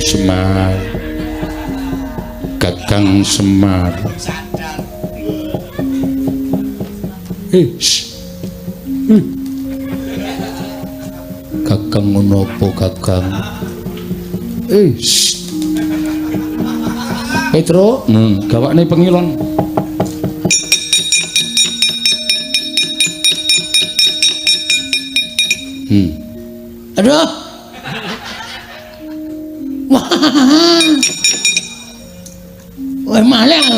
Semar. Kakang Semar. Kakang ngono apa Kakang? Petro, gawakne pengilon. Aduh. Wah. Wah malah.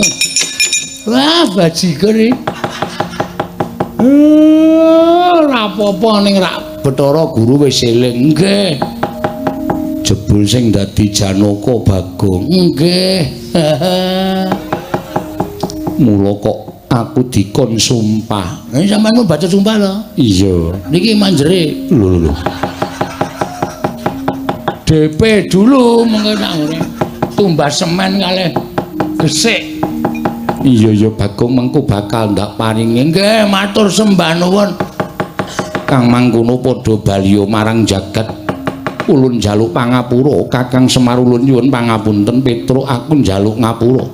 Wah bajigur iki. Ora apa-apa ning rak Bathara Guru wis eling nggih. Jebul sing dadi Janaka Bagong nggih. Mula kok aku dikon sumpah. Sampeyan mau baca sumpah lho. Iya. Niki manjere. Lho. DP dulu mengko tak ngene. Tumbas semen kalih gesik. Iya Bagong mengko bakal ndak paringi. Nggih, matur sembah nuwun. Kang mangkono padha baliya marang jagat. Ulun njaluk pangapura, Kakang Semar ulun nyuwun pangapunten, Petruk aku njaluk ngapura.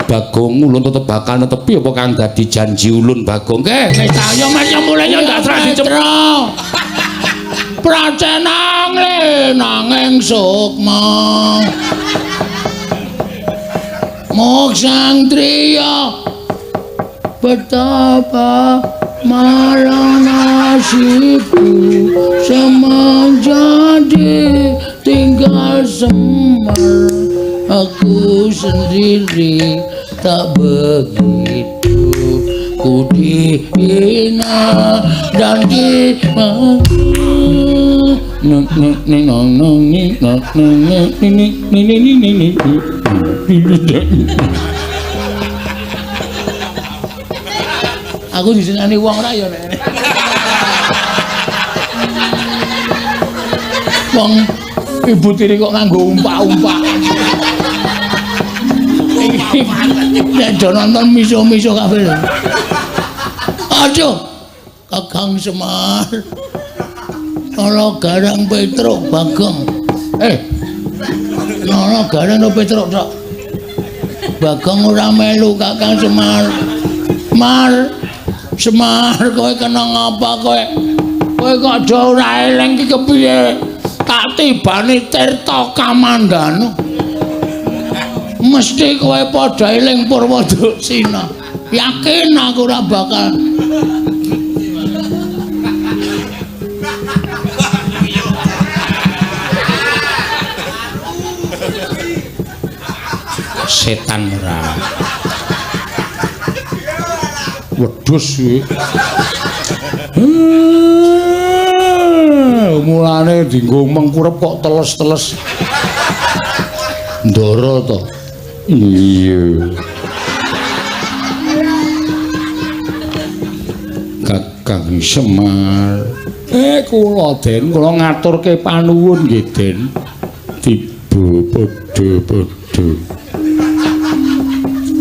Bagong ulun tetep bakal netepi apa kang dadi janji ulun Bagong. Nggih, saya Mas mulai yo ndak serah dicepro. Pracenang le nanging sukma. Moksang triya betapa malang nasibku semenjadi tinggal Semar. Aku sendiri tak begitu ku dihina dan gimana. Aku disenani wong ra ya nek. Wong ibu tiri kok nganggo umpak-umpak. Nek do nonton miso-miso kabeh lho. Aduh, Kakang Semar. Ana garang Petruk Bagong. Ana garang Petruk tok. Bagong ora melu Kakang Semar. Semar kowe kena ngapa kowe? Kowe kok do ora eling iki kepiye? Tak tibani Tirta Kamandanu. Mesti kowe padha eling Purwodasina. Yakin aku ora bakal. Setan ora. Wedhus kuwi. Mulane dienggo mengkurep kok teles-teles. Ndara to. Iya. Kakang Semar. Kula Den, kula ngaturke panuwun nggih Den. Tiba padha-padha.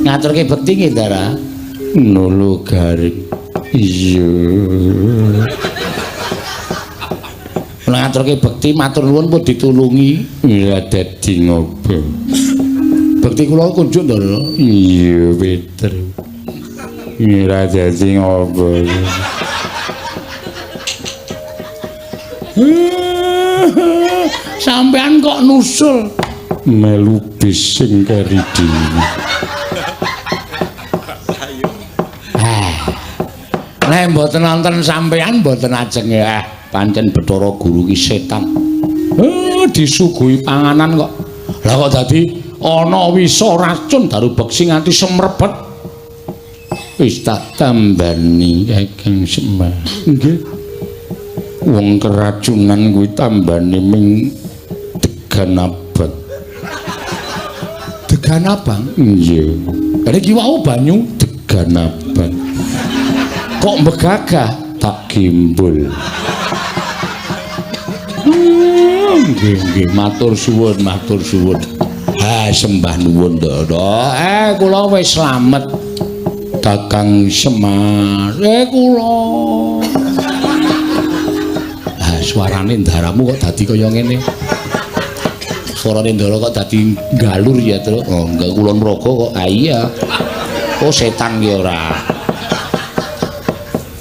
Ngaturke bekti nggih Ndara. Nolo garing. Iya. Kula ngaturke bekti matur nuwun pun ditulungi. Ya dadi ngopo. Bekti kula kunjuk Ndara. Iya, Peter. Ora dadi ngopo. Sampean kok nusul melu bis sing kari dhewe. Nek mboten nonton sampean mboten ajeng ya. Pancen Bathara Guru ki setan. Disuguhi panganan kok. Lah kok dadi ana wisa racun daru beksi nganti semrebet. Wis tak tambani Kakang Semar. Nggih. Wong keracunan kuwi tambane ming degan abang. Degan abang? Iya. Lah iki wau banyu degan abang. Kok mbegagah tak gimbul. Nggih, matur suwun, matur suwun. Sembah nuwun Ndara. Kula wis slamet. Kakang Semar. Kula. Suarane Ndaramu kok dadi kaya ngene. Suarane Ndara kok dadi galur ya, Tru. Oh, enggak kulon mraga kok. Ah iya. Oh, setan ki ora.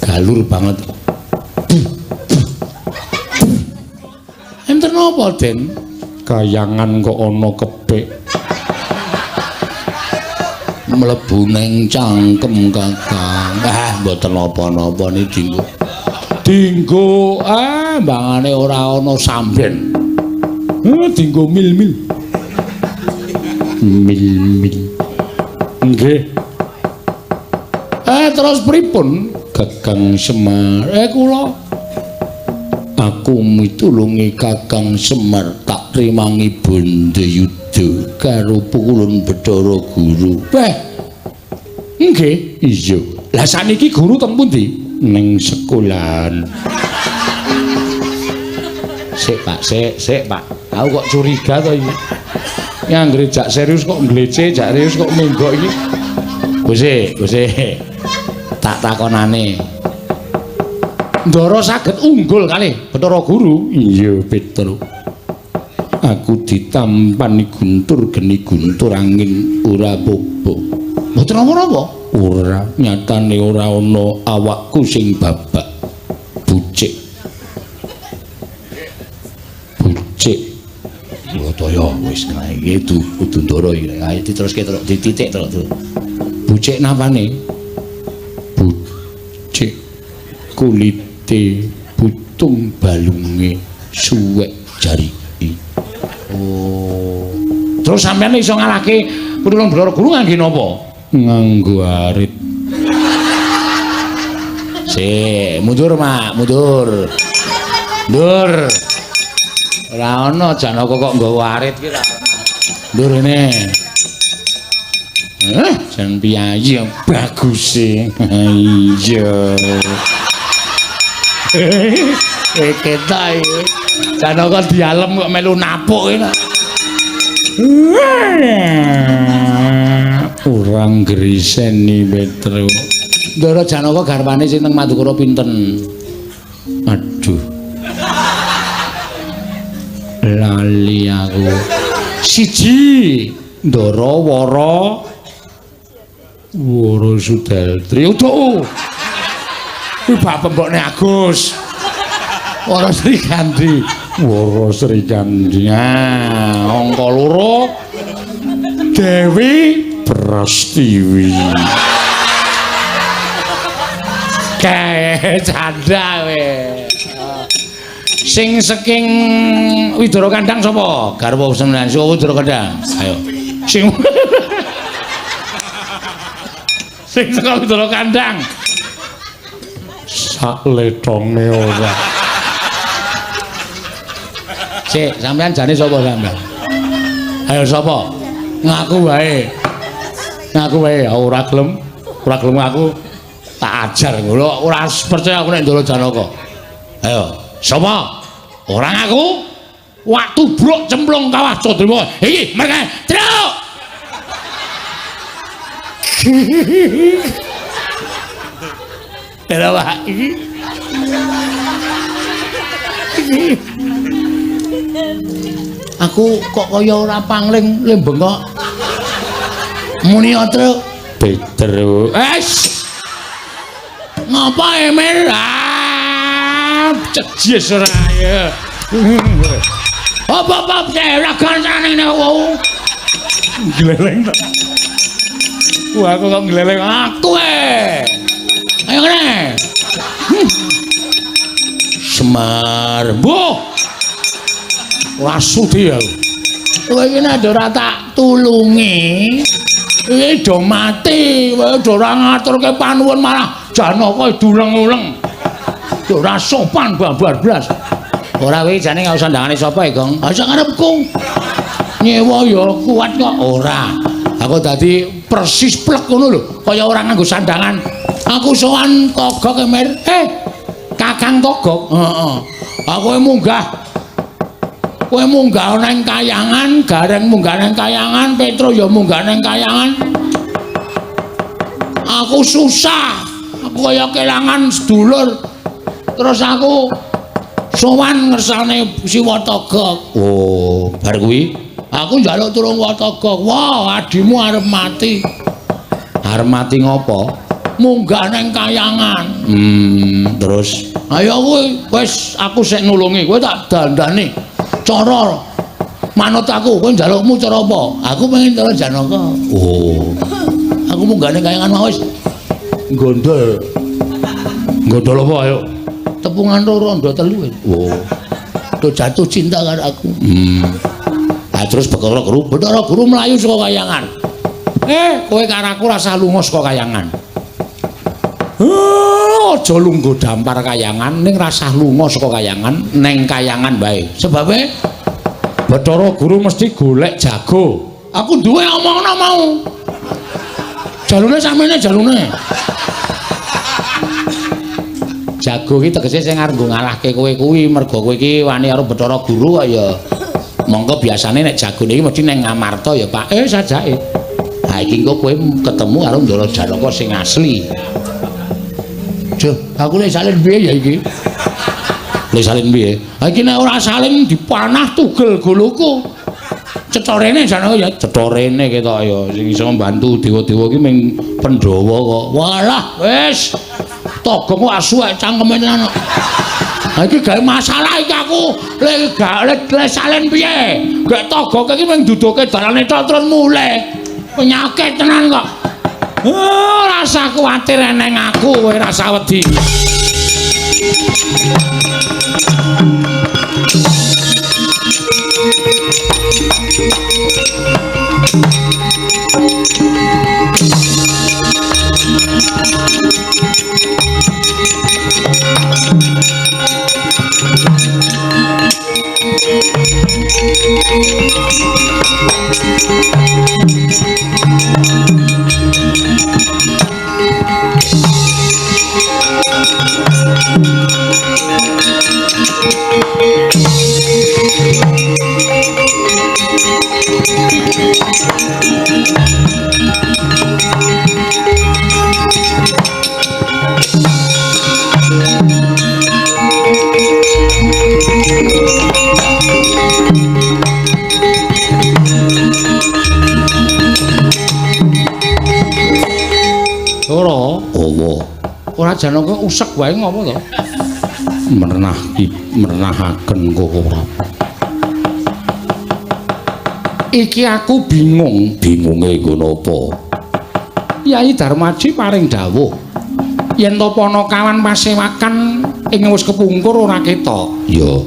Galur banget. Enten napa, Den? Kayangan kok ana kepek. Mlebu neng cangkem Kakang. Ah, mboten napa-napa niki dinggo. Dinggo mbangane ora ana samben. Dinggo mil-mil. Mil-mil. Nggih. Terus pripun Kakang Semar? Kula aku mitulungi Kakang Semar tak rimangi Bondayuda karo pukulun Bathara Guru. Nggih, iya. Lah saniki guru teng pundi? Ning sekolahan. Sik, Pak, sik, Pak. Aku kok curiga to iki. Nganggere jak serius kok nglece, jak serius kok menggok iki. Wis, tak takonane. Ndara saged unggul kalih Bathara Guru. Iya, Petro. Aku ditampani guntur geni guntur angin ora apa-apa. Mboten napa-napa. Ora, nyatane ora ana awakku sing babak. Bucik. Toyo wis iki kudu Ndara iki. Ayo diteruske terus dititik terus. Bucik napane? Bucik kulite putung balunge suwek jariki. Oh. Terus sampeyan iso ngalahke Putulung Bathara Guru ngangge napa? Nganggo arit. Sik, mundur, Mak, mundur. Ndur. Ora ana Janaka kok nggawa arit ki ra. Ndur rene. Jan piyayi bagus e. Iya. Ketok iki. Janaka dialem kok melu napuk iki. Urang griseni Petro. Ndara Janaka garwane sing teng Madukara pinten? Aduh. Lali aku. Siji Ndara Wara Sudartri. Utuh. Kuwi bab pembokne Agus. Wara Sri Kandi. Wara Sri Kandi. Angka 2 Dewi Prastiwi. Kae canda we. Sing saking Widara Kandhang sapa? Garwa Senan sapa Widara Kandhang? Ayo. Sing saka Widara Kandhang. Sak letonge ora. Sik, sampean jane sapa sampean? Ayo sapa? Ngaku wae. Ngaku wae ora gelem. Ora gelem aku tak ajar ngono. Ora percaya aku nek Ndara Janaka. Ayo, sapa? Ora ngaku? Wak tubruk cemplung kawah Cadrewa. Iki mereka truk. Era wae iki. Aku kok kaya ora pangling lembeng kok. Muni truk. Petro. Ngapa emer? Cejes ora ya. Apa-apa ora gancane nek wau. Gleleng. Wah, aku kok gleleng aku Ayo kene. Semar. Mbuh. Ora sudi aku. Kowe iki nek ora tak tulungi, iki do mati. Kowe ora ngaturke panuwun malah Janaka duleng-uleng. Ora sopan babar blas. Ora kuwi jane gak usah ndangane sapa ya, Gong? Aja ngarepku. Nyewa ya kuat kok ora. Aku dadi persis plek ngono lho, kaya ora nganggo sandangan. Aku sowan Togog Emir. Kakang Togog. Heeh. Aku kowe munggah nang kayangan, Gareng munggah nang kayangan, Petro ya munggah nang kayangan. Aku susah. Aku kaya kelangan sedulur. Terus aku sowan ngersane Siwa Togog. Oh, bar kuwi Aku njaluk tulung Wataga. Wah, adimu arep mati. Arep mati ngopo? Munggah neng kayangan. Terus ayo kuwi wis aku sik nulungi, kowe tak dandani. Cara manut aku, kowe njalukmu cara apa? Aku pengen cara Janaka. Oh. Aku munggah neng kayangan mau wis gondol. Gondol apa ayo? Tepungan loro ndo telu. Oh. Do jatuh cinta karo aku. Terus Bathara Guru mlayu saka kayangan. Kowe karo aku rasah lunga saka kayangan. Aja lungguh dampar kayangan ning rasah lunga saka kayangan ning kayangan bae. Sebabe Bathara Guru mesti golek jago. Aku duwe omongno mau. Jalune samene jalune. Jago iki tegese sing arep ngalahke kowe kuwi mergo kowe iki wani karo Bathara Guru ya. Monggo biasane nek jagone iki mesti nang Ngamarta ya Pak. Sajake. Ha iki engko kowe ketemu karo Ndara Janaka sing asli. Duh, aku lek salin piye ya iki? Lek salin piye? Ha iki nek ora salin dipanah tugel guluku. Cetorene Janaka ya cetorene ketok ya sing iso mbantu dewa-dewa iki ming Pandhawa kok. Walah, wis. Togongku asu ae cangkeme tenan. Ha iki gawe masalah iki aku. Lek salin piye? Gek togoke iki mung duduke dalane tok terus mulih. Penyakit tenan kok. Rasa kuwatir eneng aku kowe rasa wedi. Ora Janaka usek wae ngopo to? Merenahaken kok ora. Iki aku bingunge nggo napa. Kyai Darmaji paring dawuh yen to Panakawan pasewakan ing wis kepungkur ora ketok. Ya.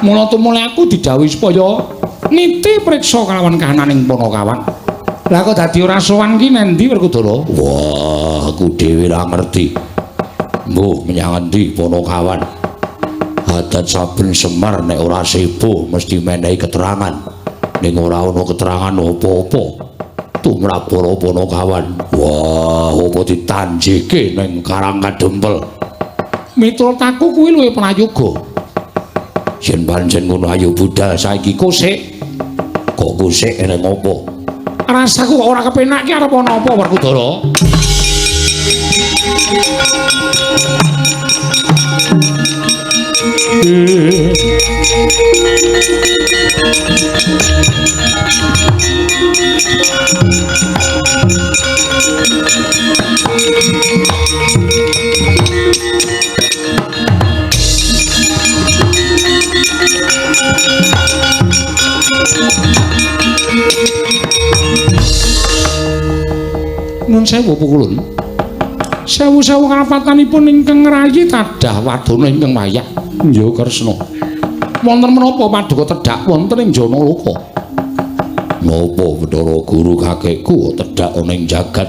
Mula tumule aku didhawuhi supaya niti priksa kalawan kahananing Panakawan. Lah kok dadi ora sowan ki nendi Werkudara? Wah, aku dhewe ora ngerti. Mbuh menyang endi Panakawan? Adat saben Semar nek ora sebo mesti menehi keterangan. Ning ora ana keterangan apa-apa. Tumrap para Panakawan. Wah, apa ditanjike ning Karang Kadempel. Miturut aku kuwi luwih prayoga. Yen pancen ngono ayo budal saiki kosik. Kok kosik ning apa? Rasaku kok ora kepenak ki arep ana apa Werkudara? Nun sewu pukulun. Sewu-sewu karapatanipun ingkang ngrayi tadah wadana ingkang wayah. Ya Kresna. Wonten menapa paduka tedhak wonten ing Janaloka? Napa Bathara Guru kakekku tedhak ana ing jagat?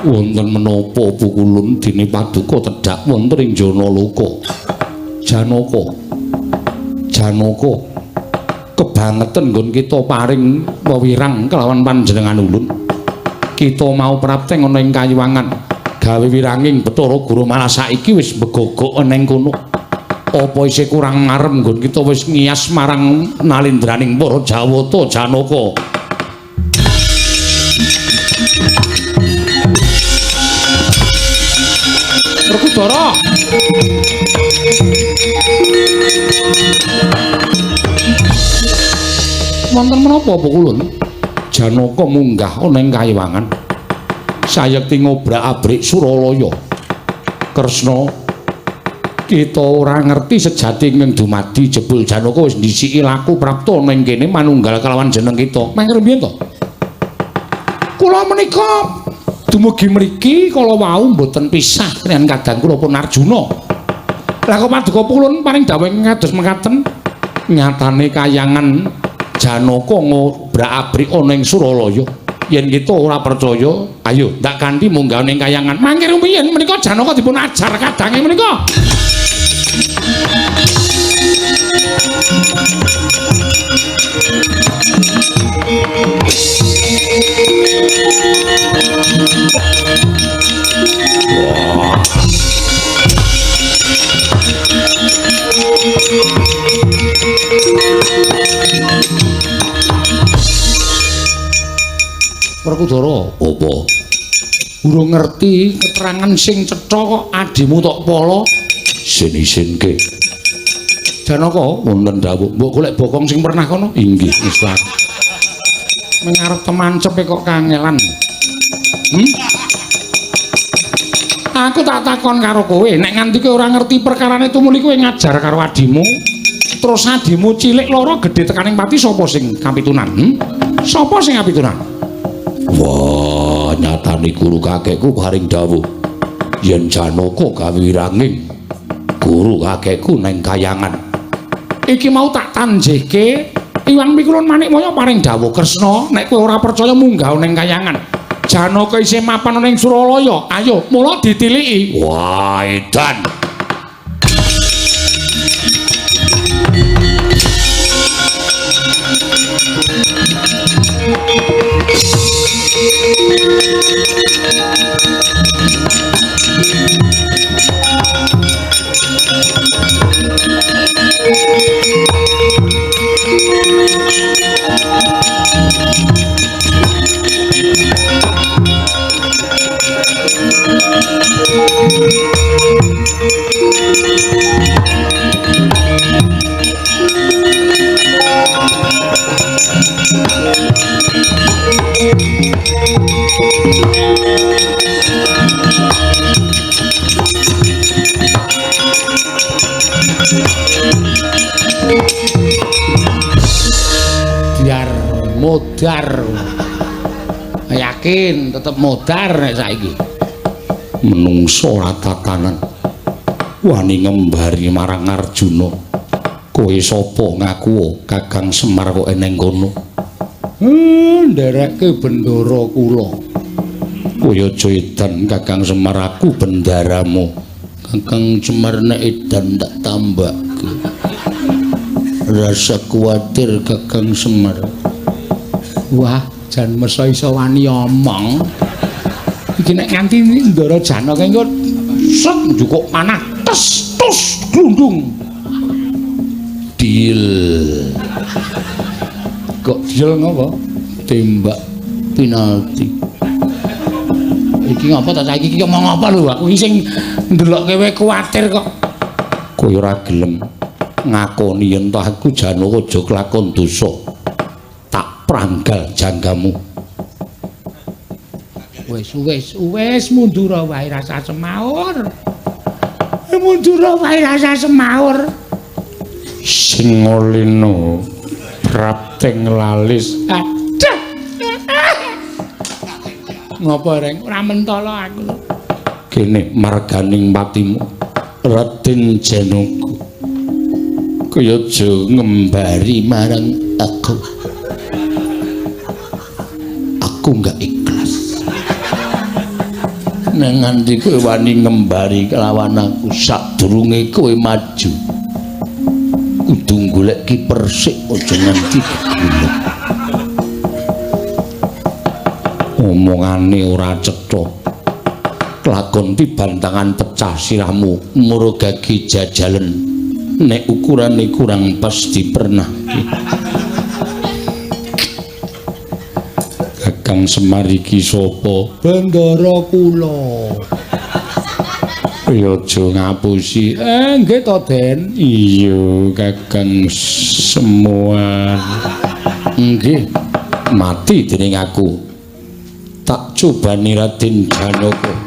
Wonten menapa pukulun dene paduka tedhak wonten ing Janaloka? Janaka. Kebangetan nggon kita paring wewirang kelawan panjenengan ulun. Kita mau prapteng ana ing Kayuwangan gawe wiranging Bathara Guru malah saiki wis begogok ana ing kono. Apa isih kurang ngarem nggon kita wis ngiyas marang nalindraning para Jawata Janaka. Werkudara. wonten menapa Pukulun? Janaka munggah ana ing kayiwangan. Sayekti ngobrak-abrik Suralaya. Kresna, kita ora ngerti sejati ing dumadi jebul Janaka wis ndhisiki laku prapta ning kene manunggal kelawan jeneng kita. Mangke piye to? Kula menika dumugi mriki kala wau mboten pisah kaliyan kadang kula pun Arjuna. Lah kok paduka Pukulun paring dawuh kados mekaten nyatane kayangan Janaka ngobrak-abrik ana ing Suralaya. Yen kita ora percaya, ayo ndak kanthi munggah ning kayangan. Mangke rumiyin menika Janaka dipun ajar kadange menika. Werkudara, apa? Urung ngerti keterangan sing cetha kok adimu tok pala sin-isinke. Janaka wonten dawuh, mbok golek bokong sing pernah kono. Inggih, Gusti. Mengarep temancepe kok kangelan. Aku tak takon karo kowe, nek nganti kowe ora ngerti perkarane tumuli kowe ngajar karo adimu, terus adimu cilik loro gedhe tekaning pati sapa sing kapitunan? Sapa sing kapitunan? Wah, nyatane guru kakekku paring dawuh yen Janaka kawiranging guru kakekku neng kayangan. Iki mau tak tanjihke Iwan Pikulun Manikmaya paring dawuh Kresna, nek kowe ora percaya munggah neng kayangan. Janaka isih mapan ning Suralaya. Ayo, mula ditiliki. Wah, edan. Biar modar. Yakin tetep modar nek saiki. Menungso ora tatanan. Wani ngembari marang Arjuna. Kowe sapa ngaku Kakang Semar kok eneng kono? Nderekke bendara kula. Kowe aja edan Kakang Semar, aku bendaramu. Kakang Semar nek edan tak tambake. Rasa kuwatir Kakang Semar. Wah, jan mesa iso wani omong. Iki nek nganti ndara Janaka engko set njukuk panah tes tus glundung. Dil. Kok dil ngapa? Tembak penalti. Iki ngapa ta saiki iki ngomong apa lho? Aku iki sing ndelokke kowe kuwatir kok. Kowe ora gelem ngakoni yen to aku Janaka aja kelakon dosa. Tak pranggal janggamu. Wis mundur wae rasa semaur. Mundur wae rasa semaur. Sing ngolino prapting lalis. Aduh. Ngopo reng ora mentala aku. Kene marganing patimu Raden Janaka. Kaya aja ngembari marang aku. Aku enggak ikhlas. Nang nganti kowe wani ngembari kelawan aku sadurunge kowe maju. Kudu golek ki persik aja nganti geguluk. Omongane ora cetha. Kelakon tibantangan pecah sirahmu murugagi jajalen. Nek ukurane kurang pas dipernahke. Kakang Semar iki sapa? Bendara kula. Ya aja ngapusi. Nggih to, Den. Iya, Kakang Semar. Nggih, mati dening aku. Tak cobani Raden Janaka.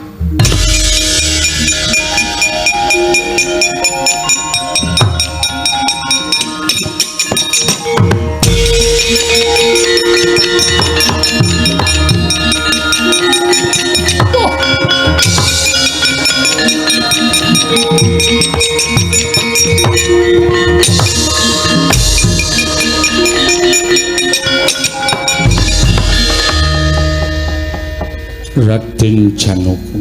Raden Janaka,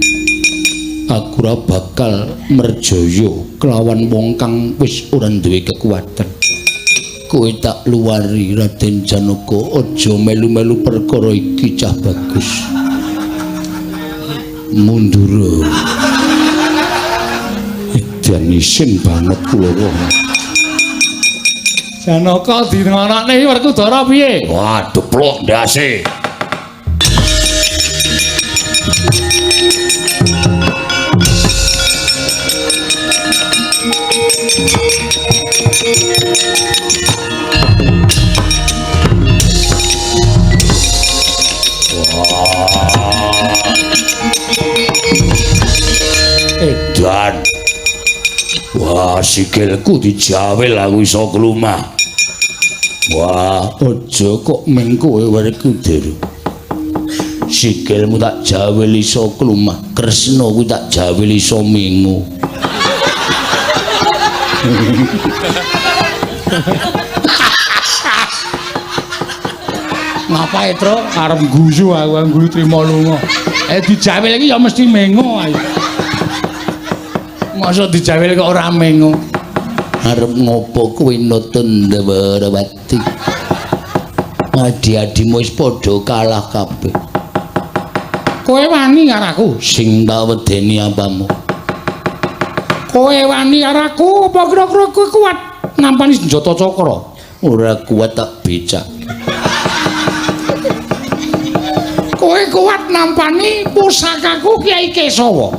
aku ora bakal merjaya kelawan wong kang wis ora duwe kekuatan. Kowe tak luwari Raden Janaka, aja melu-melu perkara iki cah bagus. Mundur. Edan isin banget kula wong. Janaka dinganakne Werkudara piye? Waduh, plok ndase. Edan. Wah, sikilku dijawel aku iso klumah. Wah, aja kok meng kowe Werkudara. Sikilmu tak jawel iso klumah, Kresna kuwi tak jawel iso mengo. Ngapain Tro? Arep guyu aku guyu trimo lunga. Dijawel iki ya mesti mengo ae. Masa dijawel kok ora mengo. Arep ngopo kowe nutun Ndawarawati? Adi-adimu wis padha kalah kabeh. Kowe wani karo aku sing tak wedeni apamu? Kowe wani karo aku apa kira-kira kowe kuat nampani senjata cakra? Ora kuat tak becak. Kowe kuat nampani pusakaku Kyai Kesawa.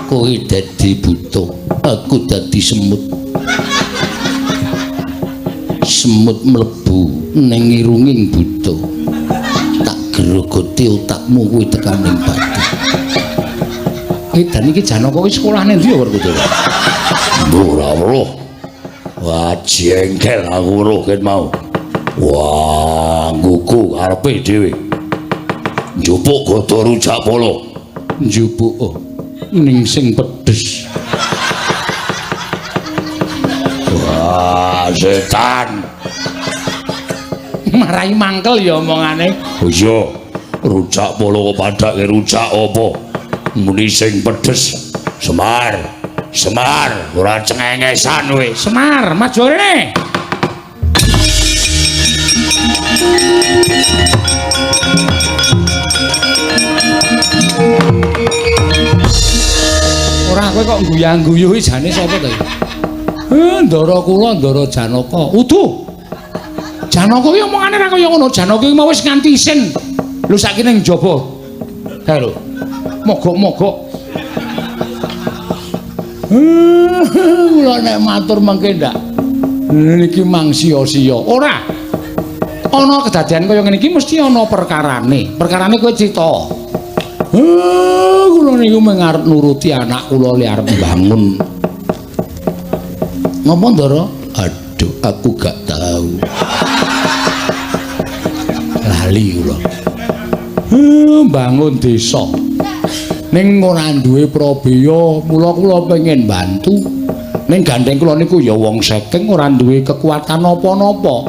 Kowe dadi buta, aku dadi semut. Semut mlebu ning irunging buta. Tak gerogoti otakmu kuwi tekaning pati. Edan iki Janaka iki sekolahane ndi ya Werkudara? Ora weruh. Wah, jengkel aku weruh ket mau. Wah, nggugu karepe dhewe. Njupuk gada rujak polo. Njupuk ning sing pedes. Wah, setan. Marai mangkel ya omongane. Oh iya, rujak polo kok padake rujak apa? Muni sing pedes. Semar. Semar, ora cengengesan kowe. Semar, maju rene. Ora kowe kok guyang-guyuhi jane sapa to? Ndara kula Ndara Janaka. Udu. Janaka ki omongane ra kaya ngono. Janaka ki mau wis nganti isin. Lho saiki ning njaba. Kae lho. Mogok-mogok. Kula nek matur mengke ndak. Niki mang sia-sia. Ora. Ana kedadian kaya ngene iki mesti ana perkarane. Perkarane kowe crita. Kula niku mung arep nuruti anak kula li arep bangun. Ngapa Ndara? Aduh, aku gak tahu. Lali kula. Bangun desa. Ning ora duwe prabeya, mula kula pengen bantu. Ning gandeng kula niku ya wong saking ora duwe kekuatan apa-napa.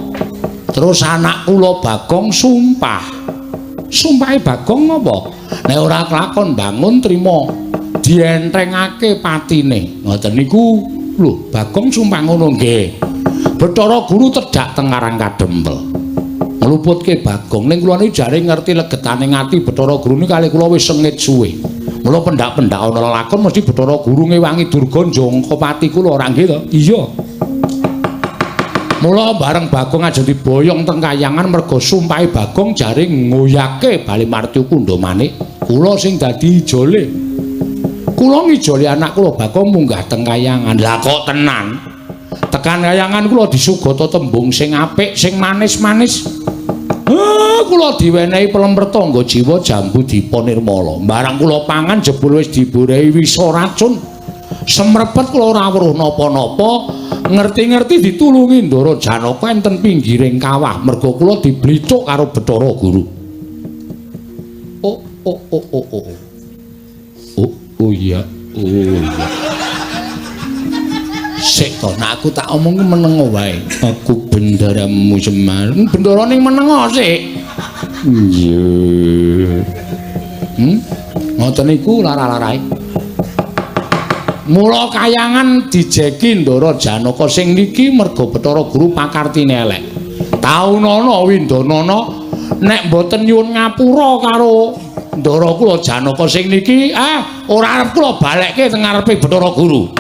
Terus anak kula Bagong sumpah. Sumpahe Bagong apa? Nek ora kelakon bangun trima dientrengake patine. Ngoten niku lho, Bagong sumpah ngono nggih. Bathara Guru tedhak teng Karang Kadempel. Ngluputke Bagong ning kula niku jare ngerti legetane ati Bathara Guru niku kalih kula wis sengit suwe. Mula pendak-pendak ana lakon mesti Bathara Guru ngewangi Durga njangka pati kula ora nggih to? Iya. Mula bareng Bagong aja diboyong teng kayangan merga sumpahe Bagong jare ngoyake Bali Marti Kundamanik. Kula sing dadi ijole. Kula ngijoli anak kula Bagong munggah teng kayangan. Lah kok tenan? Tekan kayangan kula disugata tembung sing apik, sing manis-manis. kula diwenehi pelemperta nggo jiwa jambu diponirmala. Barang kula pangan jebul wis diborehi wisa racun. Semrepet kula ora weruh napa-napa, ngerti-ngerti ditulungi Ndara Janaka enten pinggiring kawah merga kula diblicuk karo Bathara Guru. Oh iya. Sik to, nek aku tak omong menengo wae. Aku bendaramu Semar. Bendara ning menengo sik. Iya. Ngoten niku lara-larae. Mula kayangan dijeki Ndara Janaka sing niki merga Bathara Guru pakartine elek. Taunana Windanana nek mboten nyuwun ngapura karo Ndara kula Janaka sing niki, ora arep kula balekke teng ngarepe Bathara Guru.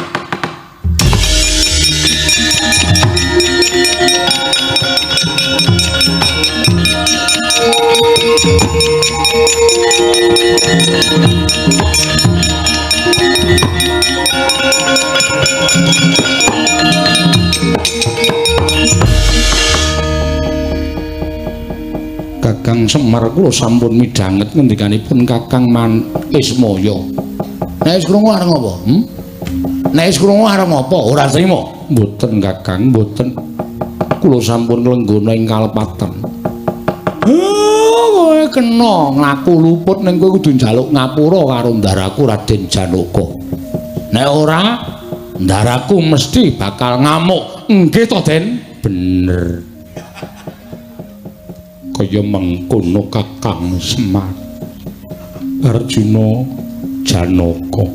Kakang Semar kula sampun midhanget ngendikanipun Kakang Ismaya. Nek wis krungu arep ngopo? Nek wis krungu arep ngopo? Ora trima. Mboten Kakang, mboten. Kula sampun nglenggana ing kalepatan. Kowe kena ngaku luput ning kowe kudu njaluk ngapura karo ndaraku Raden Janaka. Nek ora, ndaraku mesti bakal ngamuk. Nggih to, Den? Bener. Kaya mengkono Kakang Semar. Arjuna Janaka.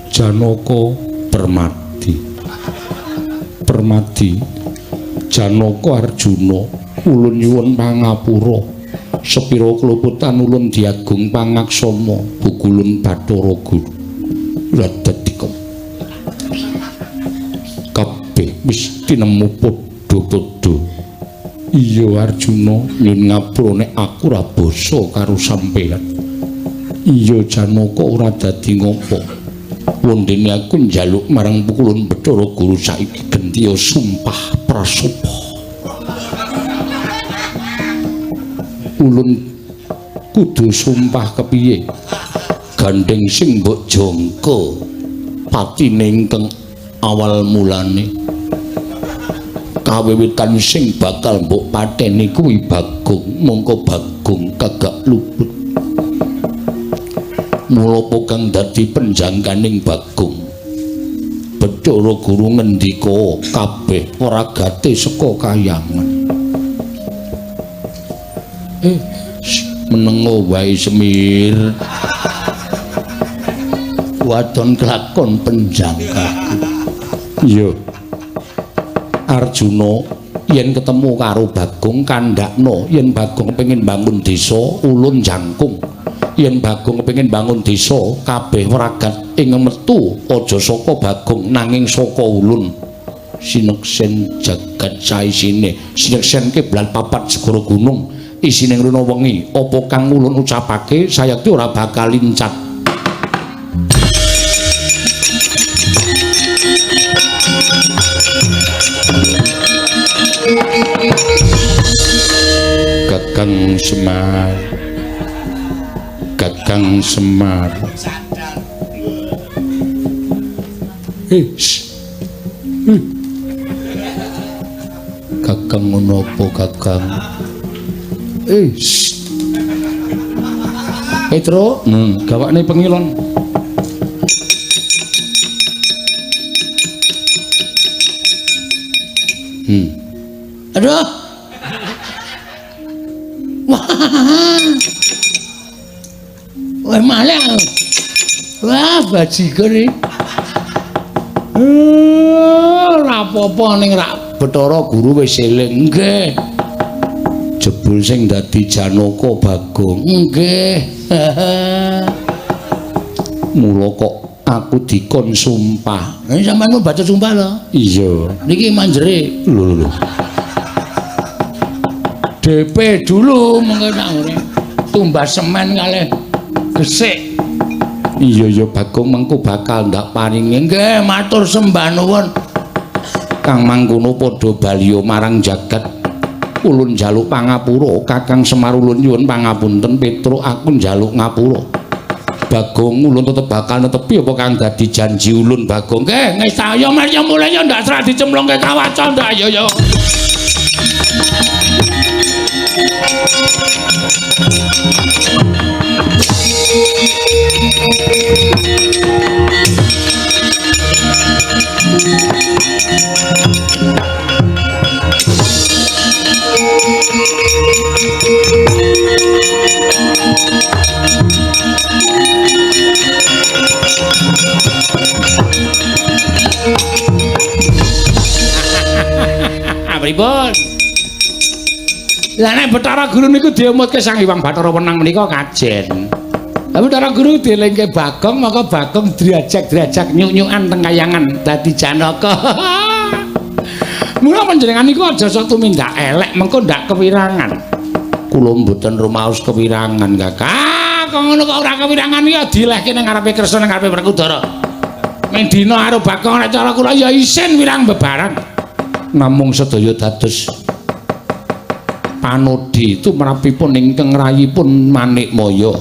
Janaka Permati. Permati Janaka Arjuna ulun nyuwun pangapura. Sepira kleputan ulun diagung pangaksana Bugulun Bathara Guru. Ora dadi kabeh wis tinemu padha-padha. Iya Arjuna nyuwun ngapura nek aku ora basa karo sampeyan. Iya Janaka ora dadi ngopo. Wondene aku njaluk marang Pukulun Bathara Guru saiki gentiya sumpah prasupa. Ulun kudu sumpah kepiye? Gandeng sing mbok jangka patine ingkang awal mulane. Kawiwitan sing bakal mbok pateni kuwi Bagong, mongko Bagong kagak luput. Mula kang dadi penjangkaning Bagong. Bathara Guru ngendika kabeh paragate saka kayangan. Menengo wae Semir. Wadon kelakon penjangkaku. Iya. Arjuna yen ketemu karo Bagong kandhakno yen Bagong pengin bangun desa ulun jangkung. Yen Bagong kepengin bangun desa kabeh wragat ing metu aja saka Bagong nanging saka ulun. Sineksen jagat saisine sineksen kiblat papat segara gunung isine ngruna wengi apa kang ulun ucapake sayekti ora bakal lincat. Kakang Semar, Kakang Semar. Kakang ngono apa Kakang? Petro, gawakne pengilon. Aduh. Wah. Wah malah. Wah bajigur iki. Ora apa-apa ning rak Bathara Guru wis eling nggih. Jebul sing dadi Janaka Bagong nggih. Mula kok aku dikon sumpah. Sampeyan mau baca sumpah lho? Iya. Niki manjere. Lho. DP dulu mengko tak ngene. Tumbas semen kalih gesik. Iya Bagong mengko bakal ndak paringi. Nggih, matur sembah nuwun. Kang mangkono padha baliya marang jagat Ulun njaluk pangapura, Kakang Semar ulun nyuwun pangapunten Petruk aku njaluk ngapura. Bagong ulun tetep bakal netepi apa kang dadi janji ulun Bagong. Nggih, ngestaya Mas ya mulai ya ndak serah dicemplungke kawaca ndak ya. Pripun? Lah nek Bathara Guru niku diumutke Sang Hyang Bathara Wenang menika kajen. Lah Bathara Guru dielingke Bagong maka Bagong drajak-drajak nyuk-nyukan teng kayangan dadi Janaka. Mula panjenengan niku aja sok tumindak elek mengko ndak kewirangan. Kula mboten rumaos kewirangan, Kakang. Kok ngono kok ora kewirangan ya dilehke nang ngarepe Kresna nang ngarepe Werkudara. Mendina karo Bagong nek cara kula ya isin wirang bebarang. Namung sedaya dados panodi itu merapipun ingkang rayipun Manikmaya.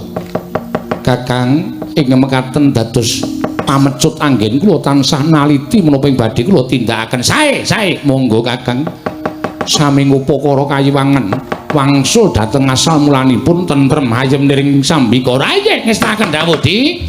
Kakang ing mekaten dados pamecut anggen kula tansah naliti menapa ing badhe kula tindakaken. Sae, monggo Kakang. Sami ngupakara kayiwangen wangsul dhateng asal mulanipun tentrem ayem niring sambikara. Nggih ngestaken dawuh Di.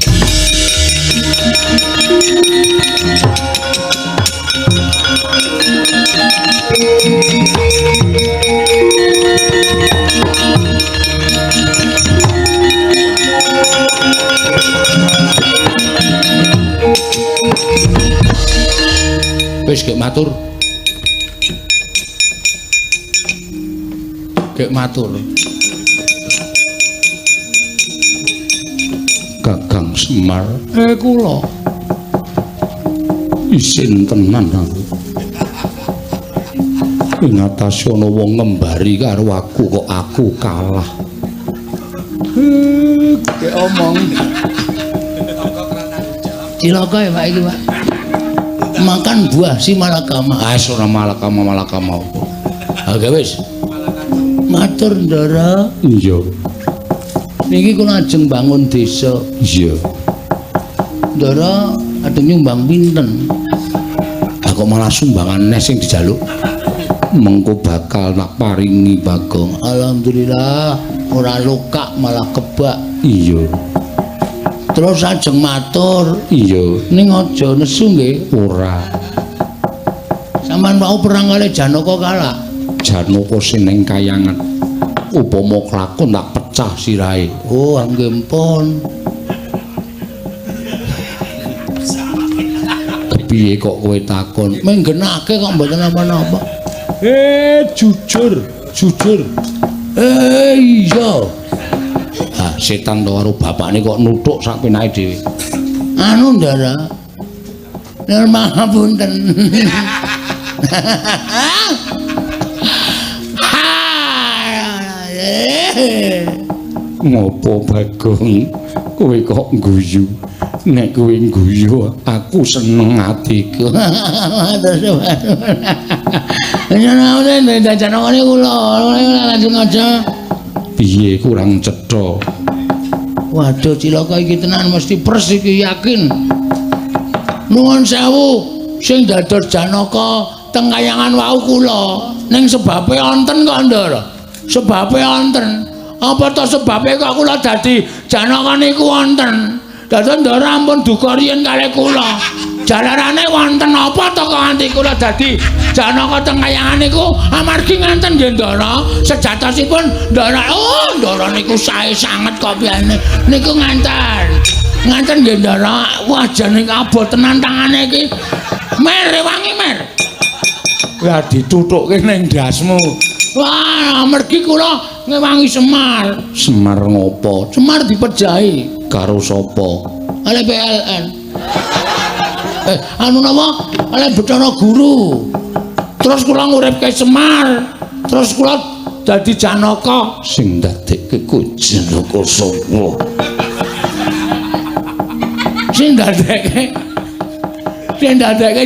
Wis gek matur. Gek matur. Kakang Semar, kula isin tenan aku. Ing atase ana wong ngembari karo aku kok aku kalah. Gek omong. Cilaka ya Pak iki, Pak. Makan buah si malakama. Ah ora malakama apa. Aga wis. Matur Ndara. Iya. Niki kula ajeng bangun desa. Iya. Ndara adeng nyumbang pinten? Ah kok malah sumbangan nes sing dijaluk. Mengko bakal tak paringi Bagong. Alhamdulillah ora luka malah kebak. Iya. Terus ajeng matur, iya, ning aja nesu nggih. Ora. Sampeyan mau perang kali Janaka kalah. Janaka sing ning kayangan. Upama klakon tak pecah sirahe. Oh, nggih pun. Kepiye kok kowe takon? Menggenake kok mboten apa-apa. Jujur. Iya. Setan to karo bapakne kok nuthuk sak penake dhewe. Anu Ndara. Nur mahapunten. Ngopo Bagong? Kowe kok guyu? Nek kowe guyu aku seneng atiku. Yen ana dadanane kula langsung aja. Piye kurang cetha. Waduh Cilaka iki tenan mesti pres iki yakin. Nuwun sewu sing dados Janaka teng kayangan wau kula ning sebabe wonten kok Ndara. Sebabe wonten. Apa to sebabe kok kula dadi Janaka niku wonten. Dados Ndara ampun duka riyen kalih kula. Jalarane wonten apa to kok nganti kula dadi Janaka teng kayangan niku amargi ngenten nggih Ndara. Sejatosipun Ndara, oh Ndara niku sae sanget kok piyane. Niku ngenten. Ngenten nggih Ndara. Wajane abot tenan tangane iki. Mer wangi mer. Lah dituthukke ning ndasmu. Wah, amargi kula ngewangi Semar. Semar ngopo? Semar dipejahi karo sapa? Oleh PLN. Anu napa? Oleh Bathara Guru. Terus kula nguripke Semar. Terus kula dadi Janaka. Sing ndadekke ku Janaka sapa? Sing ndadekke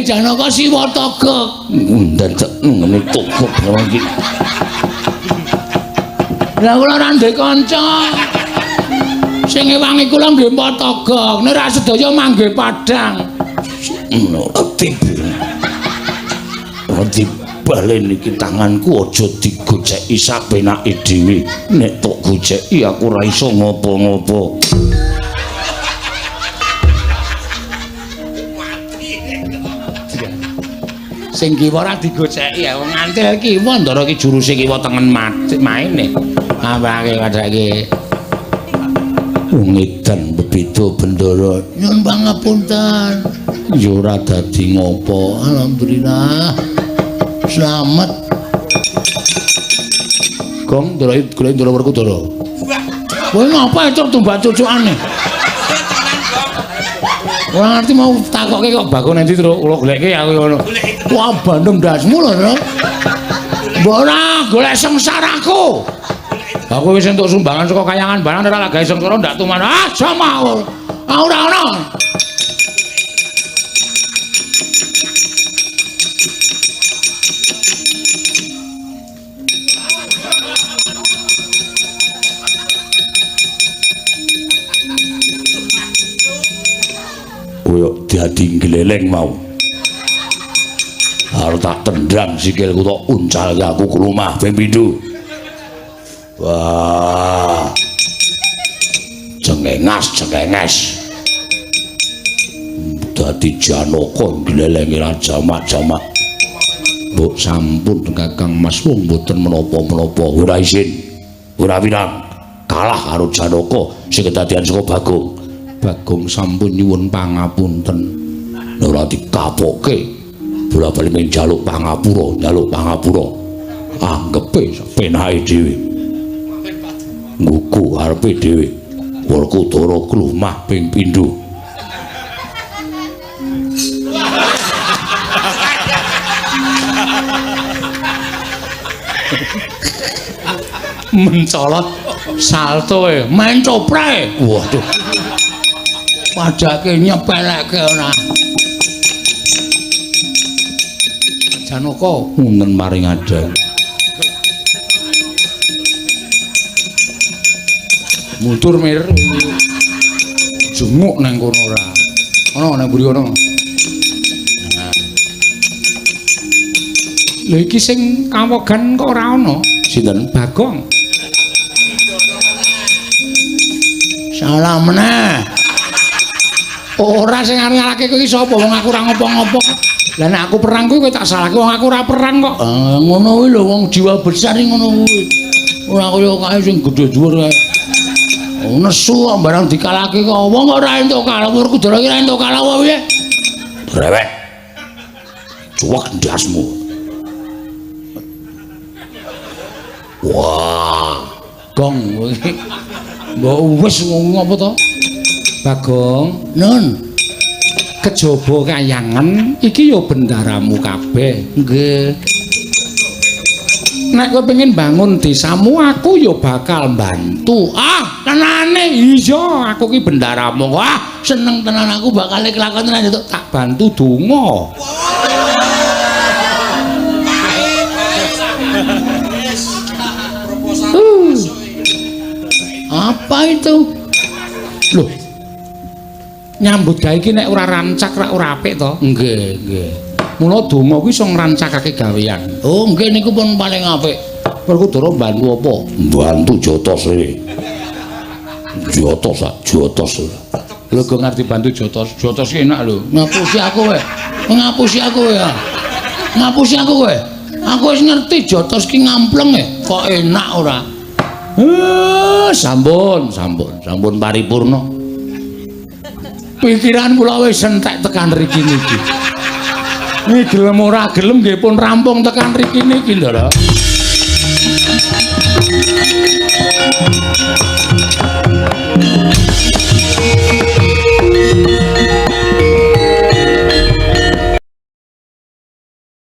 Janaka Siwatagak. Ndadak ngene toko iki. Lah kula ora ndek kanca. Sing ewangi kula nggih Potogong, nek ra sedaya manggih Padang. Ati balen iki tanganku aja digoceki sapenake dhewe. Nek tok goceki aku ora iso ngopo-ngopo. Sing kiwa ora digoceki ya wong ngantil kiwa ndara ki juruse kiwa tengen maine. Ambake kadake wong edan bebeda bendara nyun pangapunten ya ora dadi ngopo alhamdulillah selamat Gong golek ndara Werkudara kowe ngapa itu tumbak cucukane ora ngerti mau takoke kok bakon endi terus kula goleke aku ngono wah bandem dasmu lho mbok ora golek sengsaraku aku wis entuk sumbangan saka kayangan barang ora lagi sengsara ndak tuman aja mau ora ono koyo dadi gleleng mau arep tak tendang sikilku tok uncal aku ke rumah ping pindho. Wah, cengenges. Dadi Janaka nglelengi jamak-jamak. Mbok sampun Kakang Mas wong mboten menapa-menapa, ora isin, ora wirang. Kalah karo Janaka sing kedadian saka Bagong. Bagong sampun nyuwun pangapunten. Ora dikapoke. Bola-bali njaluk pangapura. Anggepe penake dhewe. Nguku arepe dhewe Werkudara klumah ping pindho mencolot saltoe main coprae waduh padake nyepelekke ora Janaka wonten maring adang mundur mir jenguk nang kono ora ana nang mburi ana lha iki sing kawogan kok ora ana sinten Bagong salam meneh ora sing arek-areke kowe iki sapa wong aku ora ngopo-ngopo lah nek aku perang kowe tak salahke wong aku ora perang kok ngono kuwi lho wong jiwa besar ngono kuwi ora kaya kae sing gedhe dhuwur kae nesu barang dikalake kok wong ora entuk kalah Werkudara iki ora entuk kalah wae piye rewek cuwek ndasmu wah Gong mbok wis ngopo to Bagong nun kejaba kayangan iki ya bendaramu kabeh nggih nek kowe pengen bangun desamu aku ya bakal bantu tenane iya aku ki bendaramu seneng tenan aku bakal kelakon tenan tak bantu donga apa itu loh nyambut gawe iki nek ora rancak ora apik to nggih mula donga kuwi iso ngrancakake gawean. Oh, nggih niku pun paling apik. Werkudara bantu apa? Bantu jotos e. Jotos. Lho kok ngerti bantu jotos? Jotos ki enak lho. Ngapusi aku kowe. Ngapusi aku kowe. Aku wis ngerti jotos ki ngampleng e. Kok enak ora? Sampun paripurna. Pikiran kula wis entek tekan mriki niki. Ini gelem ora gelem nggih pun rampung tekan mriki niki Ndara.